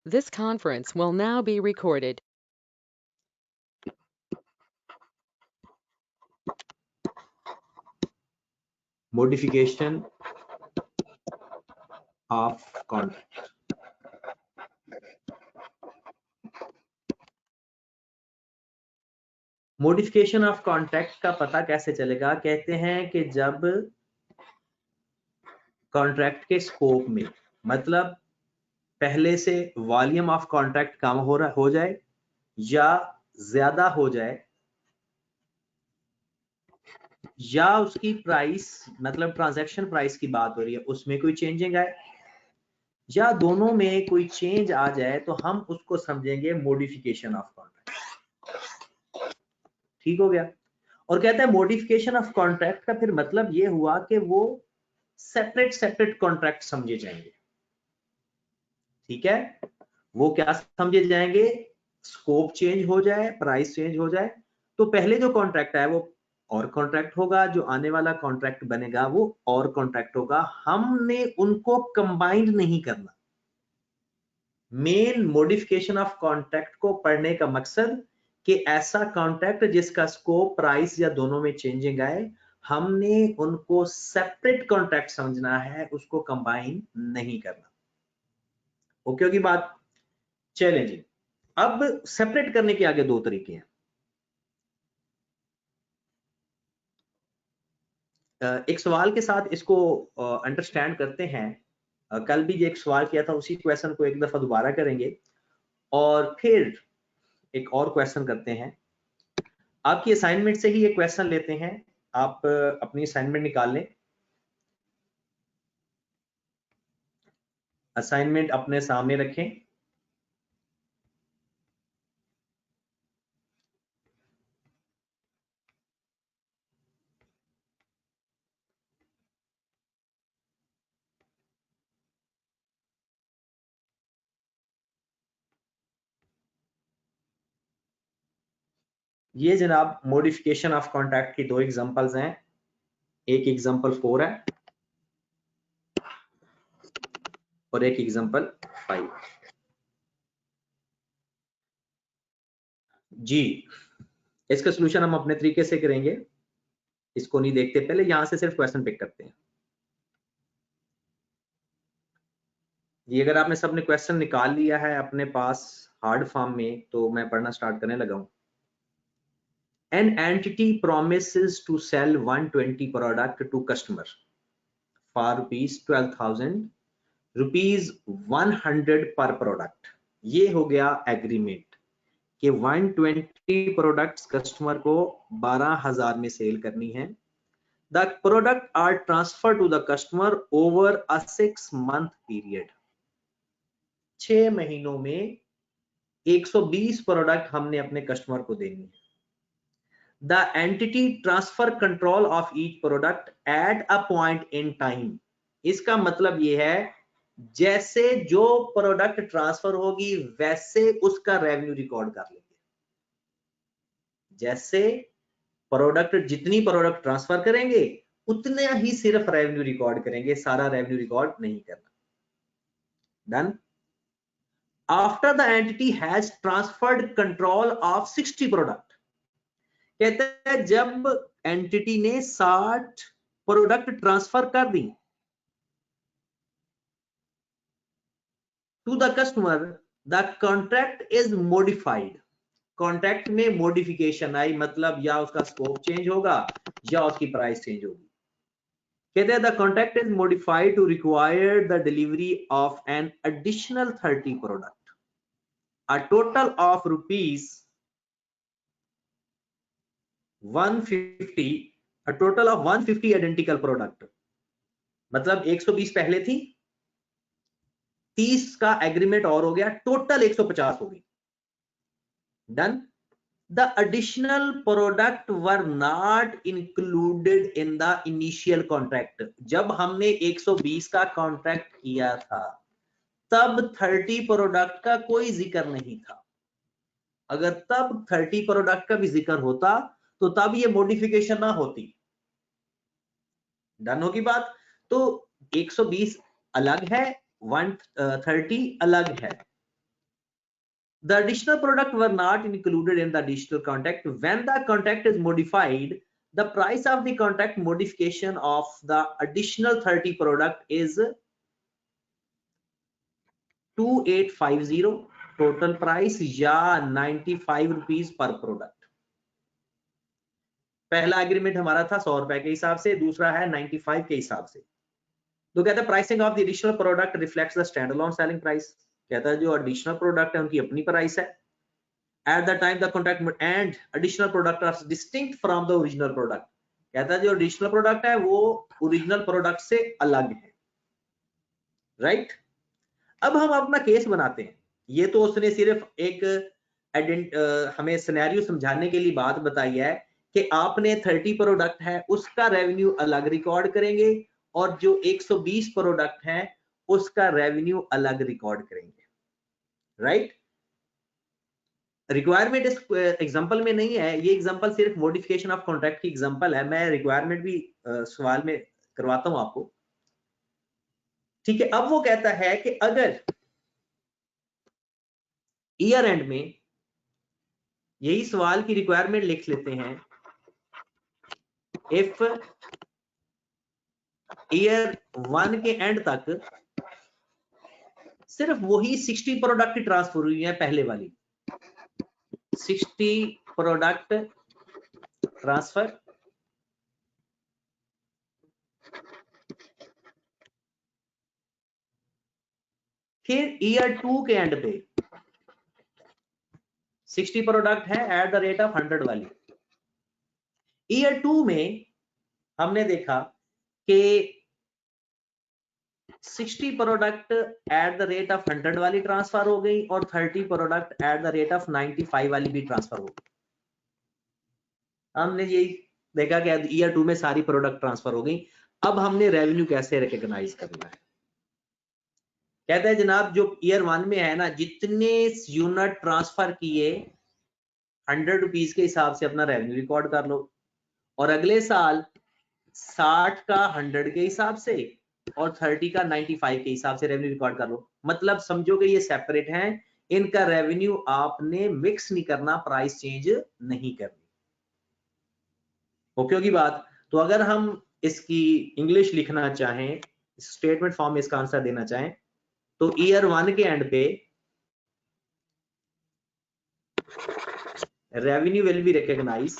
This conference will now be recorded. Modification of contract. Modification of contract का पता कैसे चलेगा? कहते हैं कि जब कॉन्ट्रैक्ट के स्कोप में, मतलब पहले से वॉल्यूम ऑफ कॉन्ट्रैक्ट कम हो जाए या ज्यादा हो जाए, या उसकी प्राइस, मतलब ट्रांजैक्शन प्राइस की बात हो रही है, उसमें कोई चेंजिंग आए, या दोनों में कोई चेंज आ जाए, तो हम उसको समझेंगे मॉडिफिकेशन ऑफ कॉन्ट्रैक्ट। ठीक हो गया? और कहता है मॉडिफिकेशन ऑफ कॉन्ट्रैक्ट का फिर मतलब ये हुआ कि वो सेपरेट कॉन्ट्रैक्ट समझे जाएंगे। ठीक है? वो क्या समझे जाएंगे? स्कोप चेंज हो जाए, प्राइस चेंज हो जाए, तो पहले जो कॉन्ट्रैक्ट है वो और कॉन्ट्रैक्ट होगा, जो आने वाला कॉन्ट्रैक्ट बनेगा वो और कॉन्ट्रैक्ट होगा। हमने उनको कंबाइंड नहीं करना। मेन मॉडिफिकेशन ऑफ कॉन्ट्रैक्ट को पढ़ने का मकसद कि ऐसा कॉन्ट्रैक्ट जिसका स्कोप, प्राइस या दोनों में चेंजिंग आए, हमने उनको सेपरेट कॉन्ट्रैक्ट समझना है, उसको कंबाइन नहीं करना। ओके होगी बात? चलें जी, अब सेपरेट करने के आगे दो तरीके हैं। एक सवाल के साथ इसको अंडरस्टैंड करते हैं। कल भी जो एक सवाल किया था उसी क्वेश्चन को एक दफा दोबारा करेंगे और फिर एक और क्वेश्चन करते हैं। आपकी असाइनमेंट से ही एक क्वेश्चन लेते हैं, आप अपनी असाइनमेंट निकाल लें। असाइनमेंट अपने सामने रखें। ये जनाब मॉडिफिकेशन ऑफ कॉन्ट्रैक्ट की दो एग्जांपल्स हैं। एक एग्जांपल 4 है और एक एग्जांपल 5। जी, इसका सॉल्यूशन हम अपने तरीके से करेंगे, इसको नहीं देखते, पहले यहां से सिर्फ क्वेश्चन पिक करते हैं। जी, अगर आपने सबने क्वेश्चन निकाल लिया है अपने पास हार्ड फॉर्म में, तो मैं पढ़ना स्टार्ट करने लगा हूं। An entity promises to sell 120 product to customer for rupees 12,000, rupees 100 per product। ये हो गया एग्रीमेंट कि 120 प्रोडक्ट्स कस्टमर को 12,000 में सेल करनी है। The product are transferred to the customer over a 6-month period। 6 महीनों में 120 प्रोडक्ट हमने अपने कस्टमर को देनी है। The entity transfer control of each product at a point in time। इसका मतलब ये है जैसे जो प्रोडक्ट ट्रांसफर होगी वैसे उसका रेवेन्यू रिकॉर्ड कर लेंगे। जैसे प्रोडक्ट, जितनी प्रोडक्ट ट्रांसफर करेंगे उतना ही सिर्फ रेवेन्यू रिकॉर्ड करेंगे, सारा रेवेन्यू रिकॉर्ड नहीं करना। Done? After the entity has transferred control of 60 product, कहते हैं जब एंटिटी ने 60 प्रोडक्ट ट्रांसफर कर दी to the customer, the contract is modified. Contract में मॉडिफिकेशन आई, मतलब या उसका स्कोप चेंज होगा या उसकी प्राइस चेंज होगी। कहते हैं the contract is modified to require the delivery of an additional 30 product, a total of rupees 150, a total of 150 identical product. मतलब 120 पहले थी, 30 का एग्रीमेंट और हो गया, टोटल 150 हो गई। Done? The additional product were not included in the initial contract। जब हमने 120 का कॉन्ट्रैक्ट किया था तब 30 प्रोडक्ट का कोई जिक्र नहीं था। अगर तब 30 प्रोडक्ट का भी जिक्र होता तो तब ये मॉडिफिकेशन ना होती। डन होगी बात? तो 120 अलग है, 130 अलग है। The additional product were not included in the additional contract. When the contract is modified, the price of the contract modification of the additional 30 product is 2850 total price या 95 रुपीज पर प्रोडक्ट। पहला agreement हमारा था 100 रुपए के हिसाब से, दूसरा है 95 के हिसाब से। तो कहता है pricing of the additional product reflects the stand alone selling price. कहता है जो एडिशनल प्रोडक्ट है उनकी अपनी प्राइस है। At the time the contract and additional product are distinct from the original product। कहता है जो additional product है वो original product से अलग है, राइट? अब हम अपना केस बनाते हैं। ये तो उसने सिर्फ एक हमें सिनेरियो समझाने के लिए बात बताई है कि आपने 30 प्रोडक्ट है उसका रेवेन्यू अलग रिकॉर्ड करेंगे और जो 120 प्रोडक्ट है उसका रेवेन्यू अलग रिकॉर्ड करेंगे, राइट? रिक्वायरमेंट इस एग्जांपल में नहीं है, ये एग्जांपल सिर्फ मॉडिफिकेशन ऑफ कॉन्ट्रैक्ट की एग्जांपल है। मैं रिक्वायरमेंट भी सवाल में करवाता हूं आपको, ठीक है? अब वो कहता है कि अगर ईयर एंड में, यही सवाल की रिक्वायरमेंट लिख लेते हैं, इफ ईयर 1 के एंड तक सिर्फ वही 60 प्रोडक्ट ट्रांसफर हुई है, पहले वाली 60 प्रोडक्ट ट्रांसफर, फिर ईयर 2 के एंड पे 60 प्रोडक्ट है एट द रेट ऑफ 100 वाली। ईयर 2 में हमने देखा कि 60 product at the rate of 100 वाली ट्रांसफर हो गई और 30 product at the rate of 95 वाली भी ट्रांसफर हो गई। हमने यही देखा कि ईयर 2 में सारी प्रोडक्ट ट्रांसफर हो गई। अब हमने रेवेन्यू कैसे रिकॉग्नाइज करना है? कहता है जनाब जो ईयर 1 में है ना, जितने यूनिट ट्रांसफर किए 100 रुपीज के हिसाब से अपना रेवेन्यू रिकॉर्ड कर लो और अगले साल 60 का 100 के हिसाब से और 30 का 95 के हिसाब से रेवेन्यू रिकॉर्ड कर लो। मतलब समझोगे ये सेपरेट हैं, इनका रेवेन्यू आपने मिक्स नहीं करना, प्राइस चेंज नहीं करनी। ओके होगी बात? तो अगर हम इसकी इंग्लिश लिखना चाहें, स्टेटमेंट फॉर्म में इसका आंसर देना चाहें, तो ईयर 1 के एंड पे revenue will be recognise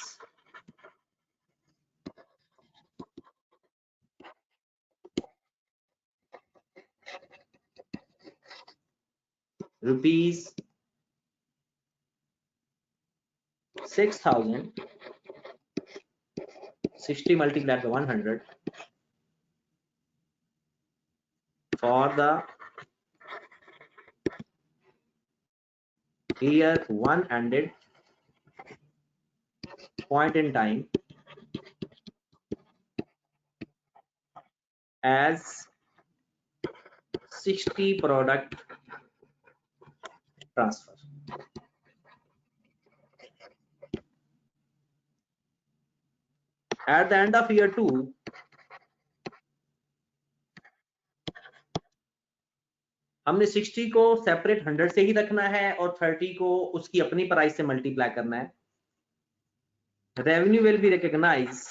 rupees 6,000 60 multiplied by 100 for the year 1 ended point in time as 60 product transfer। At the end of year 2 हमने 60 को सेपरेट 100 से ही रखना है और 30 को उसकी अपनी प्राइस से मल्टीप्लाई करना है। Revenue will be recognise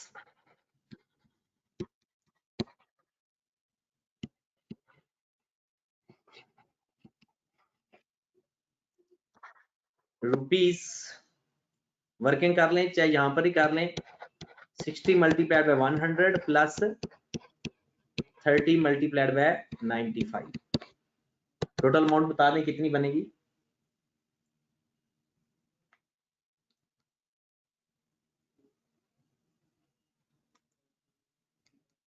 rupees, working कर लें चाहे यहां पर ही कर लें, 60 multiplied by 100 plus 30 multiplied by 95, total amount बता दें कितनी बनेगी?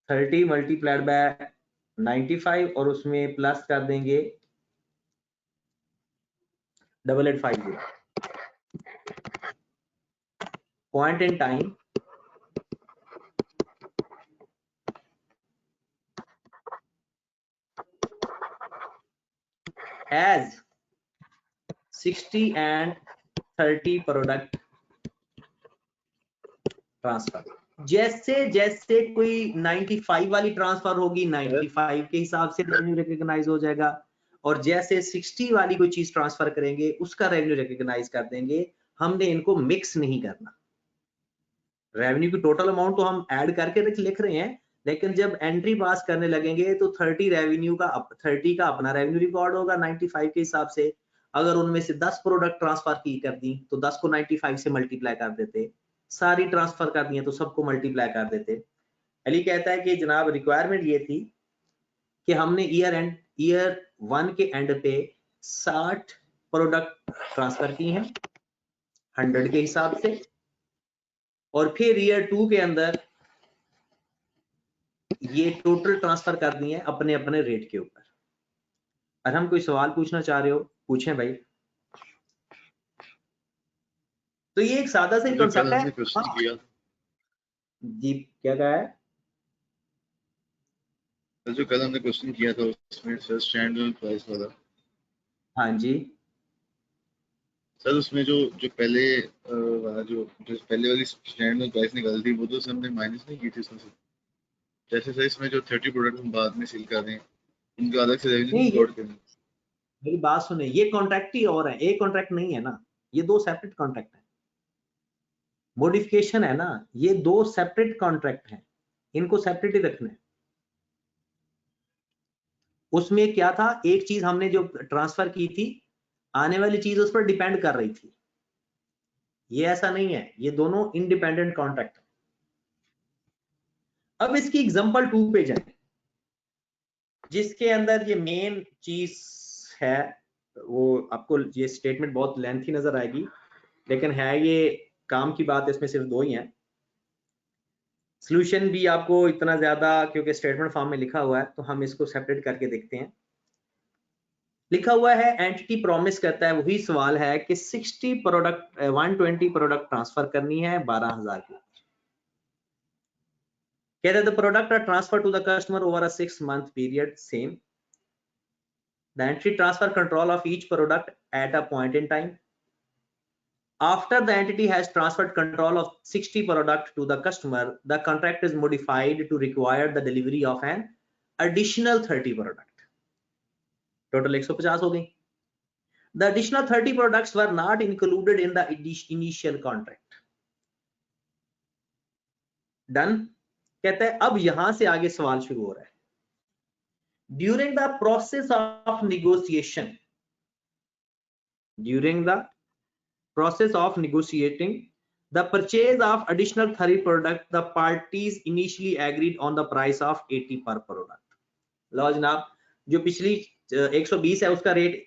थर्टी मल्टीप्लाइड बाय 95 और उसमें प्लस कर देंगे 8850। Point in time as 60 and 30 product transfer. जैसे जैसे कोई 95 वाली ट्रांसफर होगी 95 के हिसाब से रेवेन्यू रिकॉग्नाइज हो जाएगा और जैसे 60 वाली कोई चीज ट्रांसफर करेंगे उसका रेवेन्यू रिकॉग्नाइज कर देंगे। हमने इनको मिक्स नहीं करना। रेवेन्यू की टोटल अमाउंट तो हम ऐड करके लिख रहे हैं, लेकिन जब एंट्री पास करने लगेंगे तो 30 रेवेन्यू का 30 का अपना रेवेन्यू रिकॉर्ड होगा 95 के हिसाब से। अगर उनमें से 10 प्रोडक्ट ट्रांसफर की कर दी तो 10 को 95 से मल्टीप्लाई कर देते, सारी ट्रांसफर कर दी तो सबको मल्टीप्लाई कर देते। अली कहता है कि जनाब रिक्वायरमेंट ये थी कि हमने ईयर 1 के एंड पे 60 प्रोडक्ट ट्रांसफर की हैं 100 के हिसाब से, और फिर ईयर 2 के अंदर ये टोटल ट्रांसफर कर दिए हैं अपने अपने रेट के ऊपर। अगर हम कोई सवाल पूछना चाह रहे हो पूछें भाई। तो ये एक सादा सा कॉन्सेप्ट है। हाँ। जी क्या कहा है? जो कल हमने क्वेश्चन किया था उसमें सर स्टैंडर्ड प्राइस वाला। हाँ जी सर उसमें जो पहले जो पहले वाली स्टैंडर्ड प्राइस निकाली थी वो तो सर हमने माइनस नहीं की थी उसमें से। जैसे सर इसमें जो 30 प्रोडक्ट हम बाद में सेल कर रहे हैं उनका अलग से रेवेन्यू रिकॉर्ड करें। मेरी बात सुने, ये कॉन्ट्रैक्ट ही और है, एक कॉन्ट्रैक्ट नहीं है ना, ये दो सेपरेट कॉन्ट्रैक्ट है। मॉडिफिकेशन है ना, ये दो सेपरेट कॉन्ट्रैक्ट हैं, इनको सेपरेट ही रखना है। उसमें क्या था, एक चीज हमने जो ट्रांसफर की थी आने वाली चीज उस पर डिपेंड कर रही थी, ये ऐसा नहीं है, ये दोनों इंडिपेंडेंट कॉन्ट्रैक्ट है। अब इसकी एग्जांपल 2 पे जाए जिसके अंदर ये मेन चीज है। वो आपको ये स्टेटमेंट बहुत लेंथी नजर आएगी, लेकिन है ये काम की बात, इसमें सिर्फ दो ही हैं। सॉल्यूशन भी आपको इतना ज्यादा क्योंकि स्टेटमेंट फॉर्म में लिखा हुआ है तो हम इसको सेपरेट करके देखते हैं। लिखा हुआ है एंटिटी प्रॉमिस करता है, वही सवाल है कि 60 प्रोडक्ट 120 प्रोडक्ट ट्रांसफर करनी है 12,000 की। कहते हैं the product are transfer to the customer over a 6 month period same. The entity transfer control of each product at a point in time. After the entity has transferred control of 60 product to the customer, the contract is modified to require the delivery of an additional 30 product. Total 150 हो गई। The additional 30 products were not included in the initial contract. Done? कहते हैं अब यहां से आगे सवाल शुरू हो रहा है। During the process of negotiation, the purchase of additional 30 product, the parties initially agreed on the price of 80 per product. लो जनाब, जो पिछली 120 है उसका रेट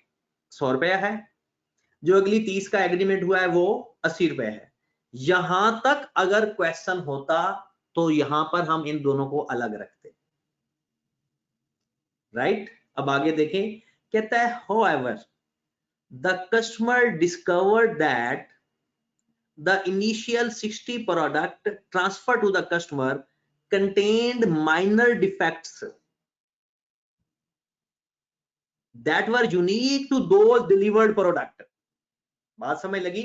100 रुपया है, जो अगली 30 का एग्रीमेंट हुआ है वो 80 रुपए है। यहां तक अगर क्वेश्चन होता तो यहां पर हम इन दोनों को अलग रखते, राइट? अब आगे देखें, कहता है however the customer discovered that the initial 60 product transfer to the customer contained minor defects that were unique to those delivered product. बात समझ लगी?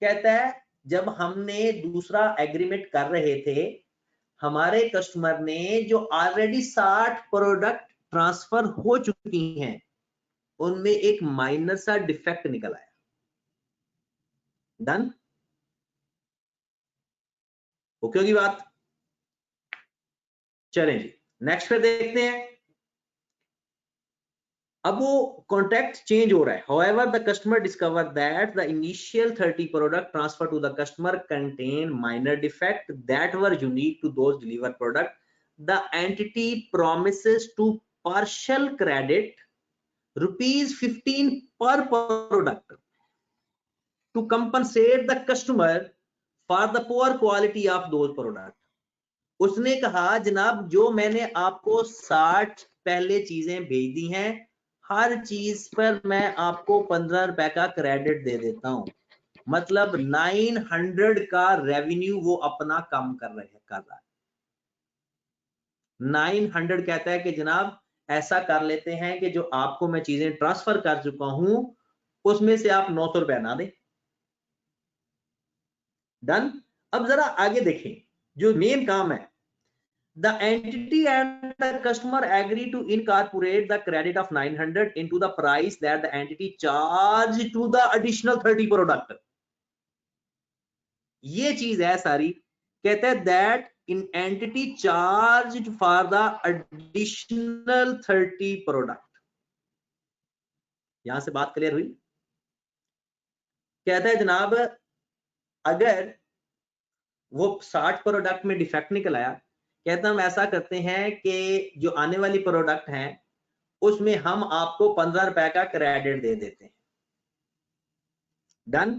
कहता है जब हमने दूसरा एग्रीमेंट कर रहे थे, हमारे कस्टमर ने जो ऑलरेडी 60 प्रोडक्ट ट्रांसफर हो चुकी हैं उनमें एक माइनर सा डिफेक्ट निकल आया। डन? ओके होगी बात? चलें जी नेक्स्ट पे देखते हैं। अब वो कॉन्ट्रैक्ट चेंज हो रहा है। However, the customer discovered that the initial 30 product transfer to the customer contain minor defect that were unique to those delivered product. The entity promises to partial credit ₹15 per product to compensate the customer for the poor quality of those product. उसने कहा जनाब जो मैंने आपको 60 पहले चीजें भेज दी हैं, हर चीज पर मैं आपको 15 रुपए का क्रेडिट दे देता हूं। मतलब 900 का रेवेन्यू वो अपना कम कर रहा है। 900 कहता है कि जनाब ऐसा कर लेते हैं कि जो आपको मैं चीजें ट्रांसफर कर चुका हूं उसमें से आप 900 रुपया ना दें। डन? अब जरा आगे देखें, जो मेन काम है The entity and the customer agree to incorporate the credit of 900 into the price that the entity charged to the additional 30 product. ये चीज है सारी, कहते हैं that in entity charged for the additional 30 product. यहां से बात क्लियर हुई? कहता है जनाब अगर वो 60 प्रोडक्ट में डिफेक्ट निकल आया, कहते हम ऐसा करते हैं कि जो आने वाली प्रोडक्ट हैं उसमें हम आपको 15 रुपए का क्रेडिट दे देते हैं। डन।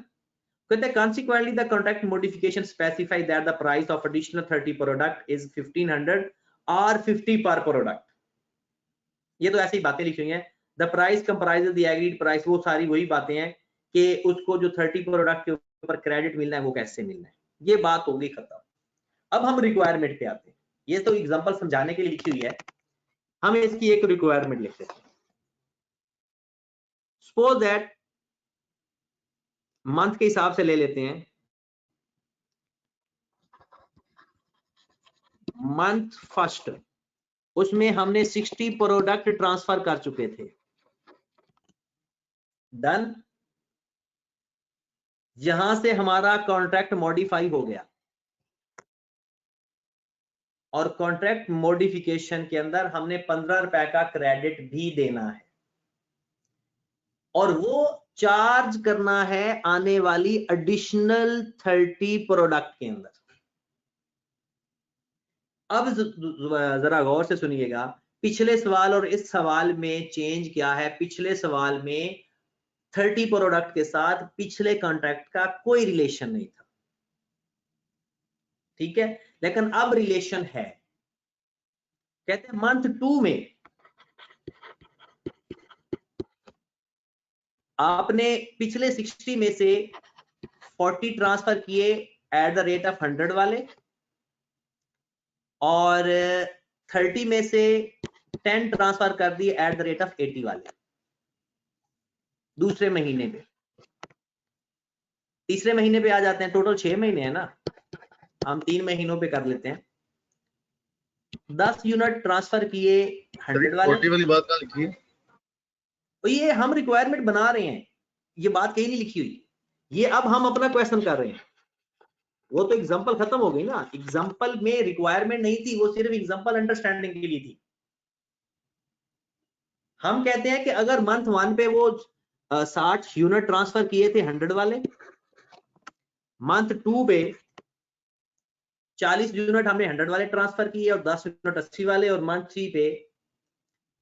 कहते हैं consequently the contract modification specify that the price of additional 30 product is 1500 or 50 per product. ये तो ऐसी बातें लिखी हुई हैं। The price comprises the agreed price, वो सारी वही बातें हैं कि उसको जो 30 प्रोडक्ट के ऊपर क्रेडिट मिलना है वो कैसे मिलना है, ये बात होगी खत्म। अब हम रिक्वायरमेंट पे आते हैं। ये तो एग्जांपल समझाने के लिए लिखी हुई है, हम इसकी एक रिक्वायरमेंट लिखते हैं। सपोज दैट मंथ के हिसाब से ले लेते हैं, मंथ फर्स्ट, उसमें हमने 60 प्रोडक्ट ट्रांसफर कर चुके थे। डन। यहां से हमारा कॉन्ट्रैक्ट मॉडिफाई हो गया और कॉन्ट्रैक्ट मॉडिफिकेशन के अंदर हमने 15 रुपए का क्रेडिट भी देना है और वो चार्ज करना है आने वाली एडिशनल 30 प्रोडक्ट के अंदर। अब जरा गौर से सुनिएगा, पिछले सवाल और इस सवाल में चेंज क्या है। पिछले सवाल में 30 प्रोडक्ट के साथ पिछले कॉन्ट्रैक्ट का कोई रिलेशन नहीं था, ठीक है, लेकिन अब रिलेशन है। कहते हैं मंथ 2 में आपने पिछले 60 में से 40 ट्रांसफर किए एट द रेट ऑफ 100 वाले और 30 में से 10 ट्रांसफर कर दिए एट द रेट ऑफ 80 वाले दूसरे महीने पे। तीसरे महीने पे आ जाते हैं, टोटल 6 महीने है ना, हम 3 महीनों पे कर लेते हैं। 10 यूनिट ट्रांसफर किए 100 वाले। 40 वाली बात कहाँ लिखी है? तो ये हम रिक्वायरमेंट बना रहे हैं, ये बात कहीं नहीं लिखी हुई, ये अब हम अपना क्वेश्चन कर रहे हैं। वो तो एग्जांपल खत्म हो गई ना, एग्जांपल में रिक्वायरमेंट नहीं थी, वो सिर्फ एग्जांपल अंडरस्टैंडिंग के लिए थी। हम कहते हैं कि अगर मंथ 1 पे वो 60 यूनिट ट्रांसफर किए थे 100 वाले, मंथ 2 पे 40 यूनिट हमने 100 वाले ट्रांसफर किए और 10 यूनिट 80 वाले, और मंथ 3 पे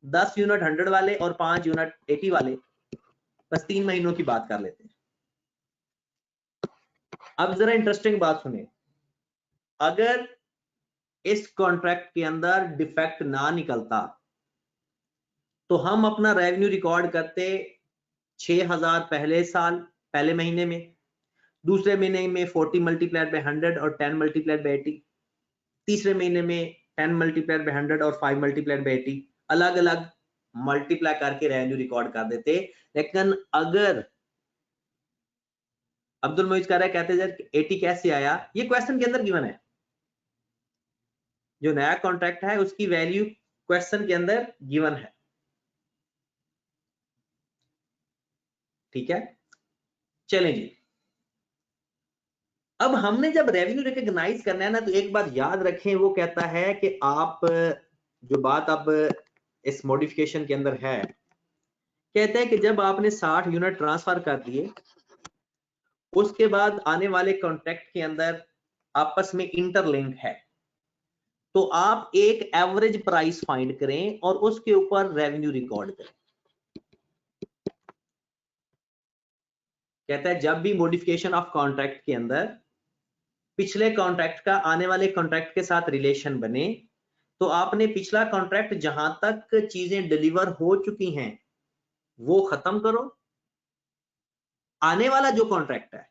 10 यूनिट 100 वाले और 5 यूनिट 80 वाले। बस 3 महीनों की बात कर लेते हैं। अब जरा इंटरेस्टिंग बात सुने, अगर इस कॉन्ट्रैक्ट के अंदर डिफेक्ट ना निकलता तो हम अपना रेवेन्यू रिकॉर्ड करते 6000 पहले साल पहले महीने में, दूसरे महीने में 40 मल्टीप्लाइड बाय 100 और 10 मल्टीप्लाइड बाय 80, तीसरे महीने में 10 मल्टीप्लाइड बाय 100 और 5 मल्टीप्लाइड बाय 80, अलग अलग मल्टीप्लाई करके रेवेन्यू रिकॉर्ड कर देते। लेकिन अगर अब्दुल मोइज कह रहा है, कहते सर 80 कैसे आया, ये क्वेश्चन के अंदर गिवन है, जो नया कॉन्ट्रैक्ट है उसकी वैल्यू क्वेश्चन के अंदर गिवन है, ठीक है। चलें जी, अब हमने जब रेवेन्यू रिकॉग्नाइज करना है ना, तो एक बात याद रखें, वो कहता है कि आप जो बात अब इस मॉडिफिकेशन के अंदर है, कहता है कि जब आपने 60 यूनिट ट्रांसफर कर दिए, उसके बाद आने वाले कॉन्ट्रैक्ट के अंदर आपस में इंटरलिंक है, तो आप एक एवरेज प्राइस फाइंड करें और उसके ऊपर रेवेन्यू रिकॉर्ड करें। कहता है जब भी मॉडिफिकेशन ऑफ कॉन्ट्रैक्ट के अंदर पिछले कॉन्ट्रैक्ट का आने वाले कॉन्ट्रैक्ट के साथ रिलेशन बने, तो आपने पिछला कॉन्ट्रैक्ट जहां तक चीजें डिलीवर हो चुकी हैं वो खत्म करो, आने वाला जो कॉन्ट्रैक्ट है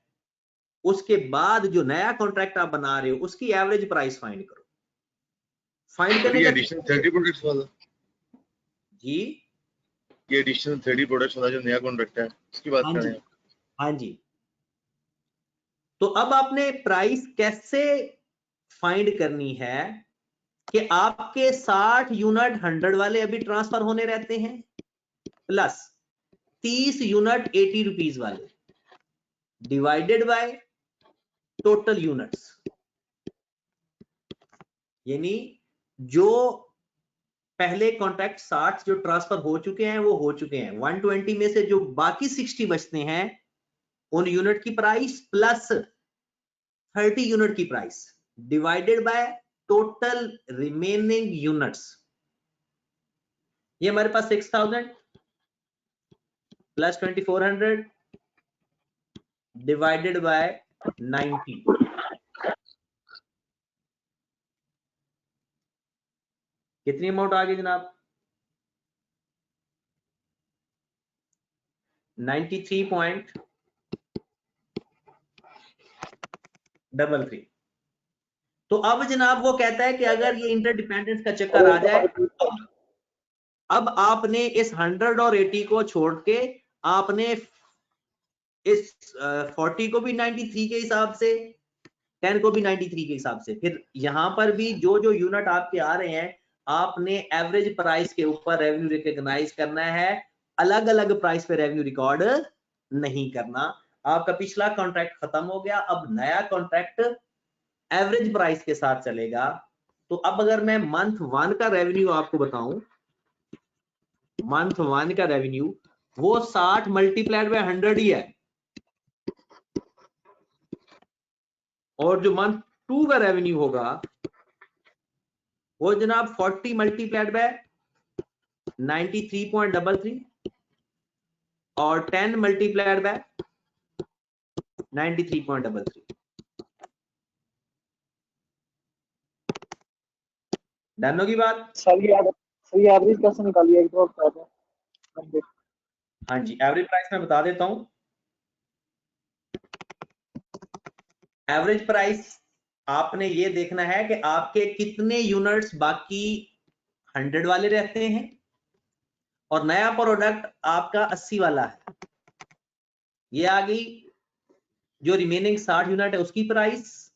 उसके बाद जो नया कॉन्ट्रैक्ट आप बना रहे हो उसकी एवरेज प्राइस फाइंड करो। फाइंड करने ये का एडिशनल 30 प्रोडक्ट्स वाला जी, ये एडिशनल 30 प्रोडक्ट्स वाला जो नया कॉन्ट्रैक्ट है उसकी बात कर रहे हैं। हाँ जी। तो अब आपने प्राइस कैसे फाइंड करनी है, कि आपके 60 यूनिट 100 वाले अभी ट्रांसफर होने रहते हैं, प्लस 30 यूनिट 80 रुपीज वाले, डिवाइडेड बाय टोटल यूनिट्स। यानी जो पहले कॉन्ट्रैक्ट 60 जो ट्रांसफर हो चुके हैं वो हो चुके हैं, 120 में से जो बाकी 60 बचते हैं उन यूनिट की प्राइस प्लस 30 यूनिट की price divided by total remaining units. ये हमारे पास 6000 प्लस 2400 डिवाइडेड बाय 90। कितनी अमाउंट आ गई जनाब? 93.33। तो अब जनाब वो कहता है कि अगर ये इंटरडिपेंडेंस का चक्कर आ जाए तो अब आपने इस 100 और 80 को छोड़ के आपने इस 40 को भी 93 के हिसाब से, 10 को भी 93 के हिसाब से, फिर यहां पर भी जो जो यूनिट आपके आ रहे हैं आपने एवरेज प्राइस के ऊपर रेवेन्यू रिकॉग्नाइज करना है, अलग अलग प्राइस पे रेवेन्यू रिकॉर्ड नहीं करना। आपका पिछला कॉन्ट्रैक्ट खत्म हो गया, अब नया कॉन्ट्रैक्ट एवरेज प्राइस के साथ चलेगा। तो अब अगर मैं मंथ 1 का रेवेन्यू आपको बताऊं, मंथ 1 का रेवेन्यू वो 60 मल्टीप्लाइड बाय 100 ही है, और जो मंथ 2 का रेवेन्यू होगा वो जनाब 40 मल्टीप्लाइड बाय 93.33 और 10 मल्टीप्लाइड बाय 93.33। डन होगी बात? सर ये एवरेज कैसे निकालिए एक बार बता दें। हाँ जी, एवरेज प्राइस मैं बता देता हूं। एवरेज प्राइस आपने ये देखना है कि आपके कितने यूनिट्स बाकी 100 वाले रहते हैं और नया प्रोडक्ट आपका 80 वाला है। ये आ गई जो रिमेनिंग 60 यूनिट है उसकी प्राइस,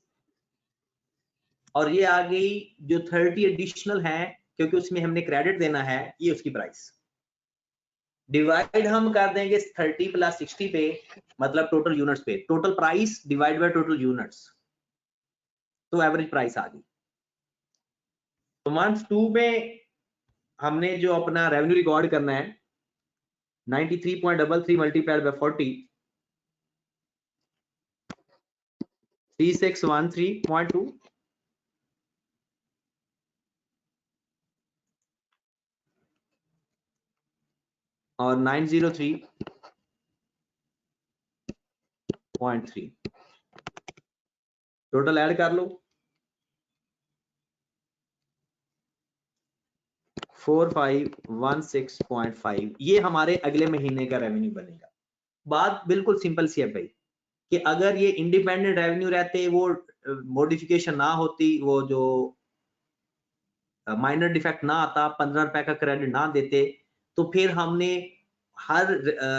और ये आ गई जो 30 एडिशनल है क्योंकि उसमें हमने क्रेडिट देना है, ये उसकी प्राइस। डिवाइड हम कर देंगे 30 प्लस 60 पे, मतलब टोटल यूनिट्स पे, total price divide by total units, तो एवरेज प्राइस आ गई। तो मंथ 2 में हमने जो अपना रेवेन्यू रिकॉर्ड करना है 93.33 मल्टीप्लाइड बाय 40, 3613.2 और 903.3 टोटल ऐड कर लो, 4516.5। ये हमारे अगले महीने का रेवेन्यू बनेगा। बात बिल्कुल सिंपल सी है भाई, कि अगर ये इंडिपेंडेंट रेवेन्यू रहते, वो मॉडिफिकेशन ना होती, वो जो माइनर डिफेक्ट ना आता, 15 रुपए का क्रेडिट ना देते, तो फिर हमने हर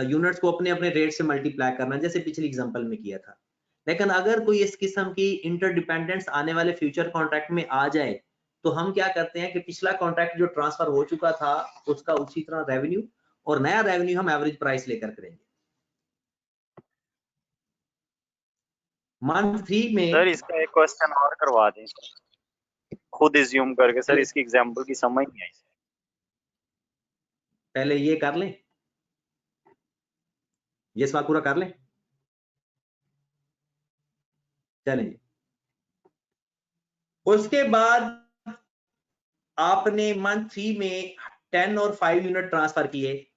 यूनिट्स को अपने अपने रेट से मल्टीप्लाई करना, जैसे पिछली एग्जांपल में किया था। लेकिन अगर कोई इस किस्म की इंटरडिपेंडेंस आने वाले फ्यूचर कॉन्ट्रैक्ट में आ जाए तो हम क्या करते हैं कि पिछला कॉन्ट्रैक्ट जो ट्रांसफर हो चुका था उसका उसी तरह रेवेन्यू, और नया रेवेन्यू हम एवरेज प्राइस लेकर करेंगे। मंथ 3 में सर इसका एक क्वेश्चन और करवा दें खुद एज्यूम करके। सर इसकी एग्जांपल की समझ नहीं आई। पहले ये कर लें, ये सवाल पूरा कर लें, चलेंगे। उसके बाद आपने मंथ 3 में 10 और 5 यूनिट ट्रांसफर किए,